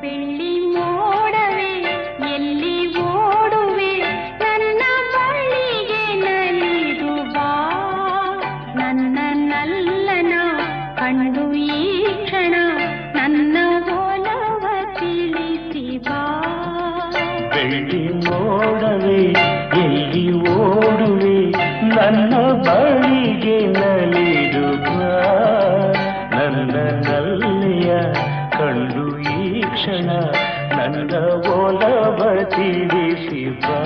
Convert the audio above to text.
ಬೆಳ್ಳಿ ಮೋಡವೇ ಎಲ್ಲಿ ಓಡುವೆ ನನ್ನ ಬಳಿಗೆ ನಲಿದು ಬಾ ನನ್ನ ನಲ್ಲನ ಕಂಡು ಈ ಕ್ಷಣ ನನ್ನ ಒಲವ ತಿಳಿಸಿ ಬಾ ಬೆಳ್ಳಿ ಮೋಡವೇ ಎಲ್ಲಿ ಓಡುವೆ ನನ್ನ ಬಳಿಗೆ ನಲಿದು ಬಾ ನನ್ನ ನಲ್ಲೆಯ ಕಂಡು ಈ ಕ್ಷಣ ನನ್ನ ಒಲವ ತಿಳಿಸಿ ಬಾ